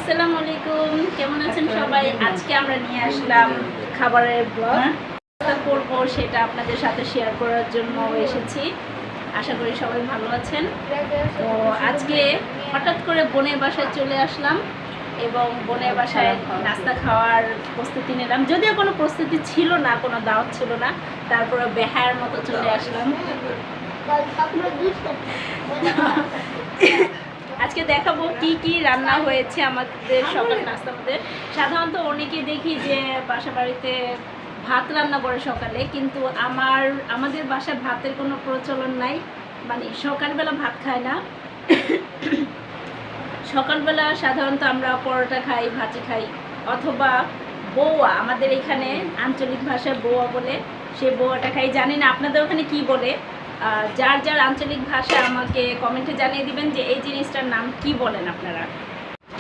আসসালামু আলাইকুম, কেমন আছেন সবাই? আজকে আমরা নিয়ে আসলাম খাবারের ব্লগ করব, সেটা আপনাদের সাথে শেয়ার করার জন্য এসেছি। আশা করি সবাই ভালো আছেন। তো আজকে হঠাৎ করে বোনের বাসায় চলে আসলাম এবং বোনের বাসায় নাস্তা খাওয়ার প্রস্তুতি নিলাম। যদিও কোনো প্রস্তুতি ছিল না, কোনো দাওয়াত ছিল না, তারপরে বেহায়ার মতো চলে আসলাম। আজকে দেখাবো কি কি রান্না হয়েছে আমাদের সকাল নাস্তার মধ্যে। সাধারণত অনেকে দেখি যে বাসা বাড়িতে ভাত রান্না করে সকালে, কিন্তু আমাদের বাসায় ভাতের কোনো প্রচলন নাই। মানে সকালবেলা ভাত খায় না। সকালবেলা সাধারণত আমরা পরোটা খাই, ভাজি খাই, অথবা বৌয়া, আমাদের এখানে আঞ্চলিক ভাষায় বৌয়া বলে, সেই বৌয়াটা খাই। জানি না আপনাদের ওখানে কি বলে। যার যার আঞ্চলিক ভাষা আমাকে কমেন্টে জানিয়ে দিবেন যে এই জিনিসটার নাম কি বলেন আপনারা।